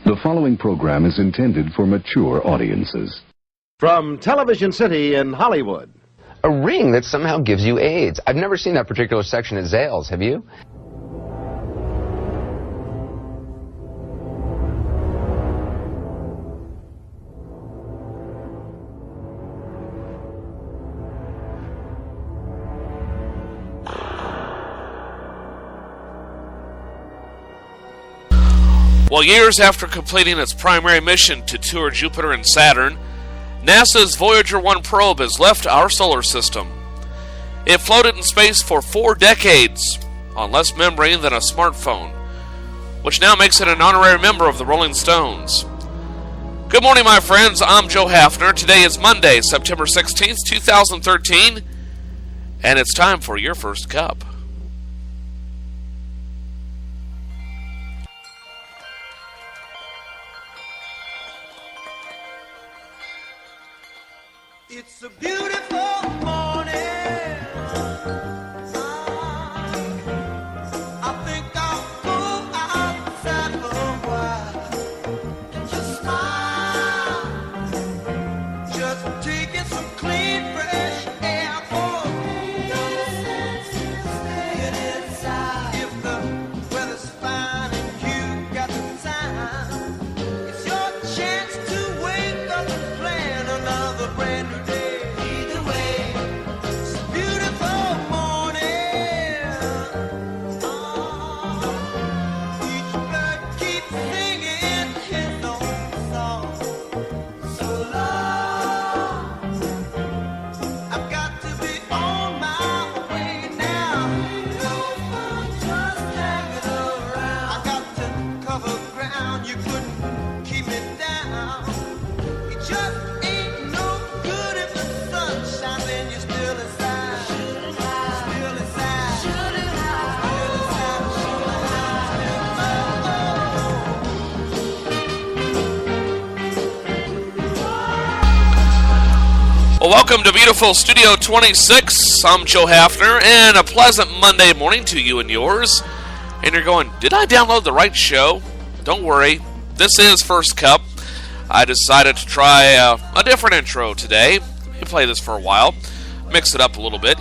The following program is intended for mature audiences. From Television City in Hollywood. A ring that somehow gives you AIDS. I've never seen that particular section at Zales, have you? Well, years after completing its primary mission to tour Jupiter and Saturn, NASA's Voyager 1 probe has left our solar system. It floated in space for 4 decades on less membrane than a smartphone, which now makes it an honorary member of the Rolling Stones. Good morning, my friends. I'm Joe Haffner. Today is Monday, September 16th, 2013, and it's time for your first cup. It's a beautiful morning. I think I'll go outside for a while and just smile. Just taking some clean, fresh air. Staying inside. If the weather's fine and you got the time, it's your chance to wake up and plan another brand new day. Well, welcome to beautiful Studio 26. I'm Joe Haffner, and a pleasant Monday morning to you and yours. And you're going, did I download the right show? Don't worry, this is First Cup. I decided to try a different intro today. Let me play this for a while, mix it up a little bit,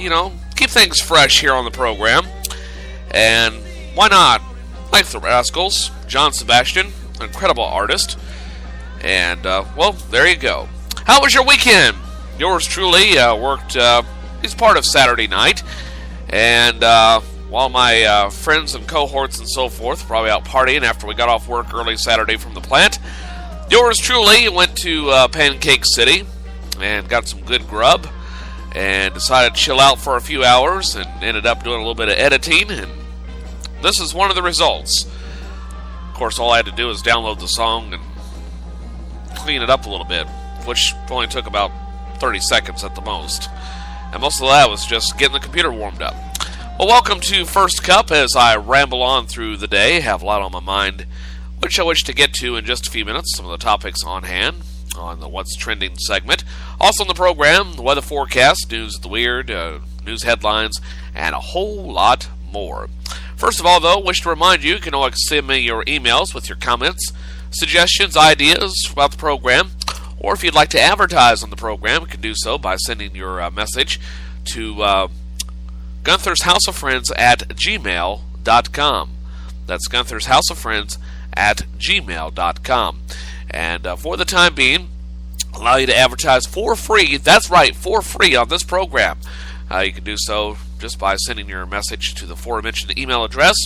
keep things fresh here on the program. And why not? Like the Rascals, John Sebastian, an incredible artist. And, well, there you go. How was your weekend? Yours truly worked, he's part of Saturday night, and while my friends and cohorts and so forth were probably out partying after we got off work early Saturday from the plant, yours truly went to Pancake City and got some good grub and decided to chill out for a few hours and ended up doing a little bit of editing, and this is one of the results. Of course, all I had to do was download the song and clean it up a little bit, which only took about 30 seconds at the most. And most of that was just getting the computer warmed up. Well, welcome to First Cup as I ramble on through the day. Have a lot on my mind, which I wish to get to in just a few minutes. Some of the topics on hand on the What's Trending segment. Also on the program, the weather forecast, news of the weird, news headlines, and a whole lot more. First of all, though, wish to remind you can always send me your emails with your comments, suggestions, ideas about the program. Or if you'd like to advertise on the program, you can do so by sending your message to Gunther's House of Friends at gmail.com. That's Gunther's House of Friends at gmail.com. And for the time being, allow you to advertise for free. That's right, for free on this program. You can do so just by sending your message to the aforementioned email address.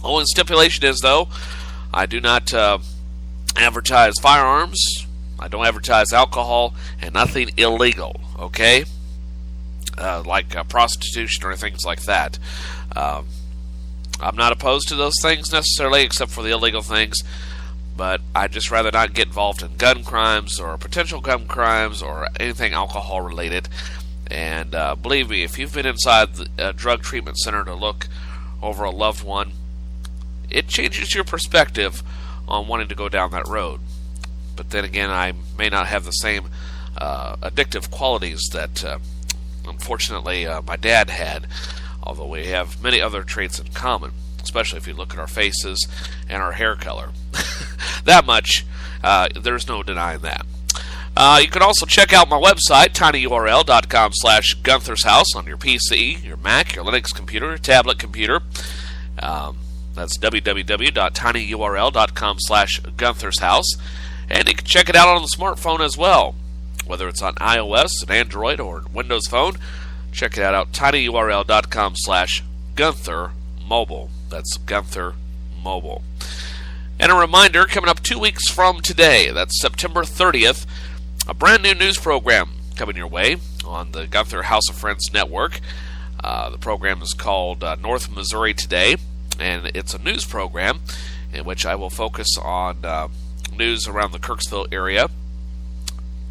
Only stipulation is, though, I do not advertise firearms. I don't advertise alcohol and nothing illegal, okay? Like prostitution or things like that. I'm not opposed to those things necessarily, except for the illegal things, but I'd just rather not get involved in gun crimes or potential gun crimes or anything alcohol related. And believe me, if you've been inside the drug treatment center to look over a loved one, it changes your perspective on wanting to go down that road. But then again, I may not have the same addictive qualities that, unfortunately, my dad had, although we have many other traits in common, especially if you look at our faces and our hair color. That much, there's no denying that. You can also check out my website, tinyurl.com/Gunther's House on your PC, your Mac, your Linux computer, your tablet computer. That's www.tinyurl.com/Gunther's House. And you can check it out on the smartphone as well, whether it's on iOS, an Android, or a Windows phone. Check it out, tinyurl.com/Gunther Mobile. That's Gunther Mobile. And a reminder, coming up 2 weeks from today, that's September 30th, a brand new news program coming your way on the Gunther House of Friends Network. The program is called North Missouri Today, and it's a news program in which I will focus on news around the Kirksville area,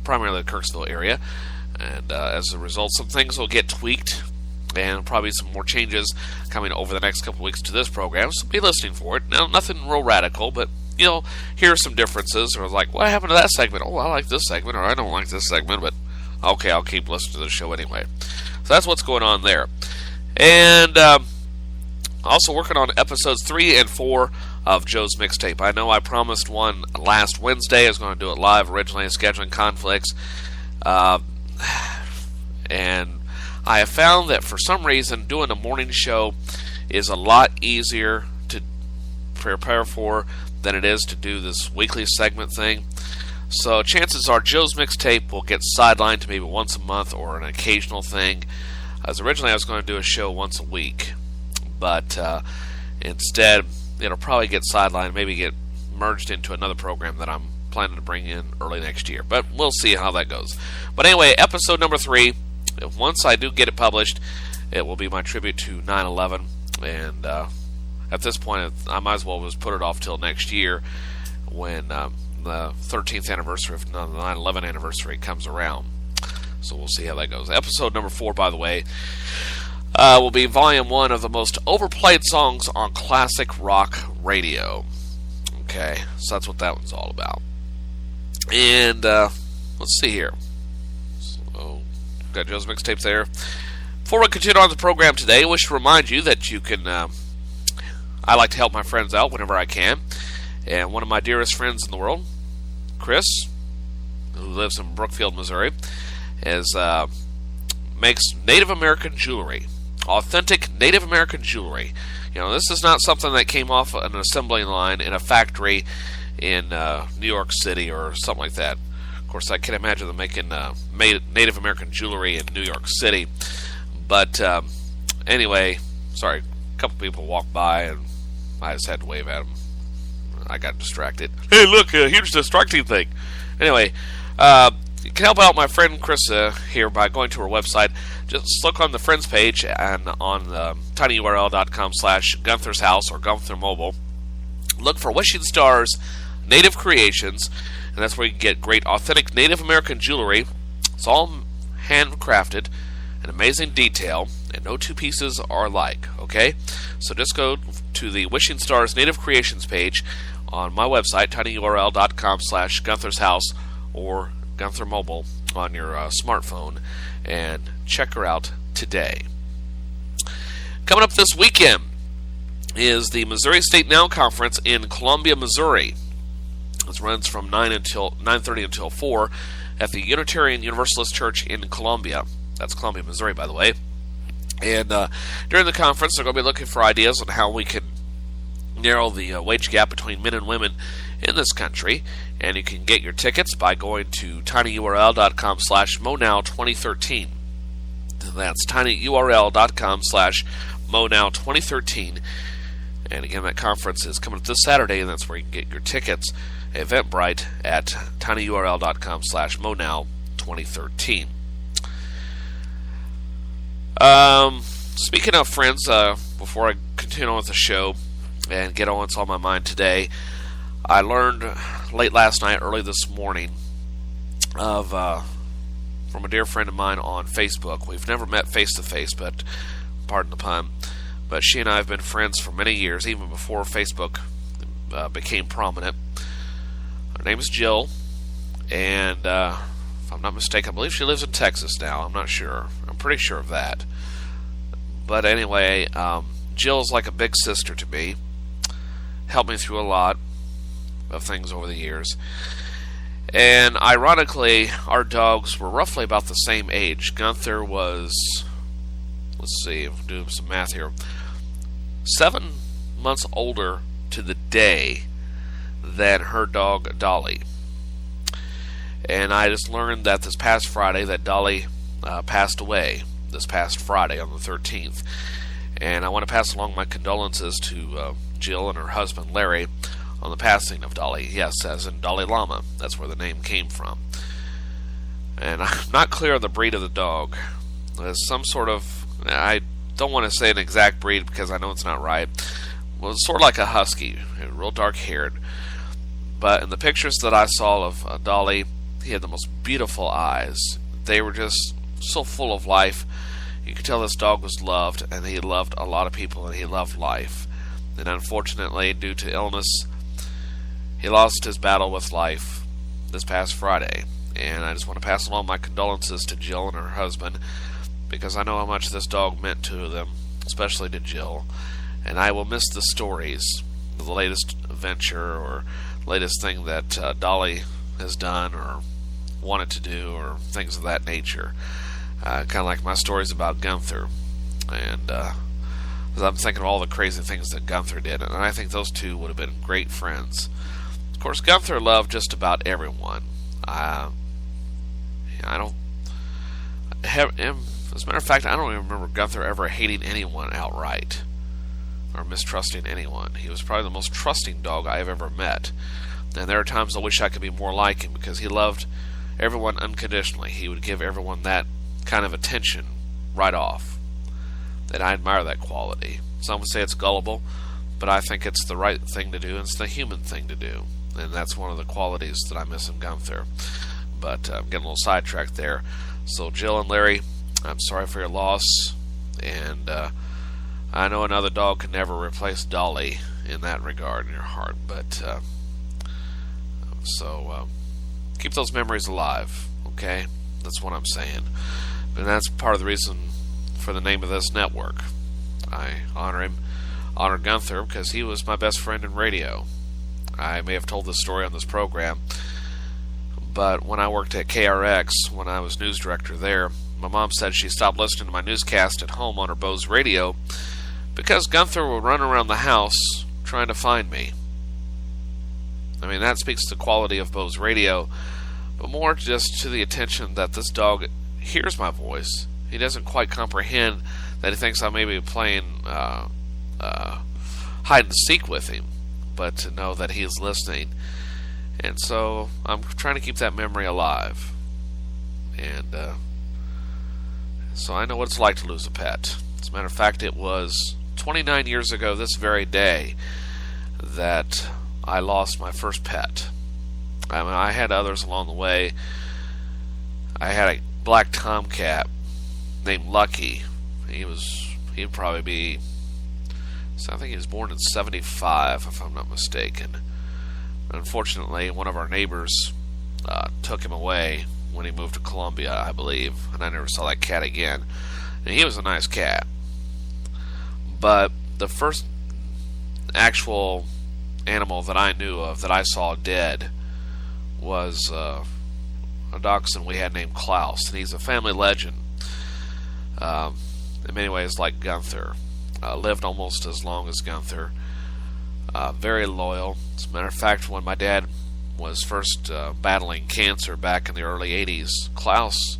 primarily the Kirksville area, and as a result, some things will get tweaked, and probably some more changes coming over the next couple of weeks to this program, so be listening for it. Now, nothing real radical, but you'll hear some differences, or like, what happened to that segment? Oh, I like this segment, or I don't like this segment, but okay, I'll keep listening to the show anyway. So that's what's going on there. And also working on episodes 3 and 4 of Joe's Mixtape. I know I promised one last Wednesday. I was going to do it live originally, scheduling conflicts. And I have found that for some reason doing a morning show is a lot easier to prepare for than it is to do this weekly segment thing. So chances are Joe's Mixtape will get sidelined to maybe once a month or an occasional thing. As originally I was going to do a show once a week, but instead it'll probably get sidelined, maybe get merged into another program that I'm planning to bring in early next year. But we'll see how that goes. But anyway, episode number 3, once I do get it published, it will be my tribute to 9/11. And at this point, I might as well just put it off till next year when the 13th anniversary of the 9/11 anniversary comes around. So we'll see how that goes. Episode number 4, by the way, will be volume 1 of the most overplayed songs on classic rock radio. Okay, so that's what that one's all about. And let's see here. So, got Joe's Mixtape there. Before we continue on the program today, I wish to remind you that you can, I like to help my friends out whenever I can. And one of my dearest friends in the world, Chris, who lives in Brookfield, Missouri, makes Native American jewelry. Authentic Native American jewelry. You know, this is not something that came off an assembly line in a factory in New York City or something like that. Of course, I can't imagine them making Native American jewelry in New York City. But anyway, sorry, a couple people walked by and I just had to wave at them. I got distracted. Hey, look, a huge distracting thing. Anyway, you can help out my friend Chris here by going to her website. Just look on the Friends page and on tinyurl.com/Gunther's House or Gunther Mobile. Look for Wishing Stars Native Creations, and that's where you can get great authentic Native American jewelry. It's all handcrafted, an amazing detail, and no two pieces are alike, okay? So just go to the Wishing Stars Native Creations page on my website, tinyurl.com/Gunther's House or Gunther Mobile on your smartphone, and check her out today. Coming up this weekend is the Missouri State Now Conference in Columbia, Missouri. This runs from 9:30 until 4 at the Unitarian Universalist Church in Columbia. That's Columbia, Missouri, by the way. And during the conference, they're going to be looking for ideas on how we can narrow the wage gap between men and women in this country. And you can get your tickets by going to tinyurl.com/MoNow2013. That's tinyurl.com/MoNow2013. And again, that conference is coming up this Saturday, and that's where you can get your tickets. Eventbrite at tinyurl.com/MoNow2013. Speaking of friends, before I continue on with the show and get on what's on my mind today, I learned late last night, early this morning, from a dear friend of mine on Facebook. We've never met face to face, but pardon the pun, but she and I have been friends for many years, even before Facebook became prominent. Her name is Jill, and if I'm not mistaken, I believe she lives in Texas now. I'm not sure. I'm pretty sure of that. But anyway, Jill's like a big sister to me. Helped me through a lot. of things over the years. And ironically, our dogs were roughly about the same age. Gunther was, let's see, I'm doing some math here, 7 months older to the day than her dog Dolly. And I just learned that this past Friday that Dolly passed away this past Friday on the 13th. And I want to pass along my condolences to Jill and her husband Larry on the passing of Dolly. Yes, as in Dalai Lama. That's where the name came from. And I'm not clear on the breed of the dog. There's some sort of, I don't want to say an exact breed because I know it's not right. Well, it's sort of like a husky, real dark haired. But in the pictures that I saw of Dolly, he had the most beautiful eyes. They were just so full of life. You could tell this dog was loved, and he loved a lot of people, and he loved life. And unfortunately, due to illness, he lost his battle with life this past Friday. And I just want to pass along my condolences to Jill and her husband, because I know how much this dog meant to them, especially to Jill. And I will miss the stories, the latest adventure or latest thing that Dolly has done or wanted to do or things of that nature. Kind of like my stories about Gunther. And I'm thinking of all the crazy things that Gunther did, and I think those two would have been great friends. Of course, Gunther loved just about everyone. I don't have, as a matter of fact, I don't even remember Gunther ever hating anyone outright or mistrusting anyone. He was probably the most trusting dog I have ever met. And there are times I wish I could be more like him, because he loved everyone unconditionally. He would give everyone that kind of attention right off. And I admire that quality. Some would say it's gullible, but I think it's the right thing to do, and it's the human thing to do. And that's one of the qualities that I miss in Gunther. But I'm getting a little sidetracked there. So Jill and Larry, I'm sorry for your loss. And I know another dog can never replace Dolly in that regard in your heart. But keep those memories alive, okay? That's what I'm saying. And that's part of the reason for the name of this network. I honor Gunther, because he was my best friend in radio. I may have told this story on this program, but when I worked at KRX, when I was news director there, my mom said she stopped listening to my newscast at home on her Bose radio because Gunther would run around the house trying to find me. I mean, that speaks to the quality of Bose radio, but more just to the attention that this dog hears my voice. He doesn't quite comprehend that he thinks I may be playing hide and seek with him, but to know that he is listening. And so I'm trying to keep that memory alive. And so I know what it's like to lose a pet. As a matter of fact, it was 29 years ago this very day that I lost my first pet. I mean, I had others along the way. I had a black tomcat named Lucky. He'd probably be, so I think he was born in 75, if I'm not mistaken. Unfortunately, one of our neighbors took him away when he moved to Columbia, I believe, and I never saw that cat again. And he was a nice cat. But the first actual animal that I knew of that I saw dead was a dachshund we had named Klaus, and he's a family legend. In many ways, like Gunther. Lived almost as long as Gunther. Very loyal. As a matter of fact, when my dad was first battling cancer back in the early 80s, Klaus,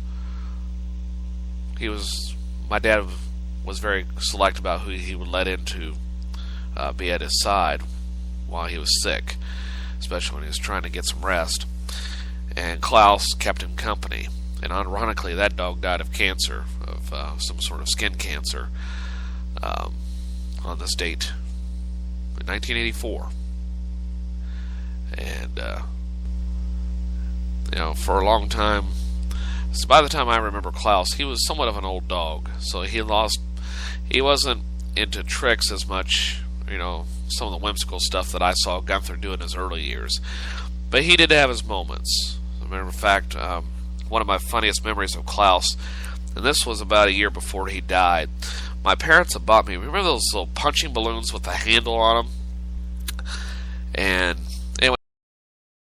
my dad was very select about who he would let in to be at his side while he was sick, especially when he was trying to get some rest. And Klaus kept him company. And ironically, that dog died of cancer, of some sort of skin cancer, on this date in 1984. And for a long time, so by the time I remember Klaus, he was somewhat of an old dog, so he wasn't into tricks as much, some of the whimsical stuff that I saw Gunther do in his early years. But he did have his moments. As a matter of fact, one of my funniest memories of Klaus, and this was about a year before he died. My parents had bought me, remember those little punching balloons with the handle on them? And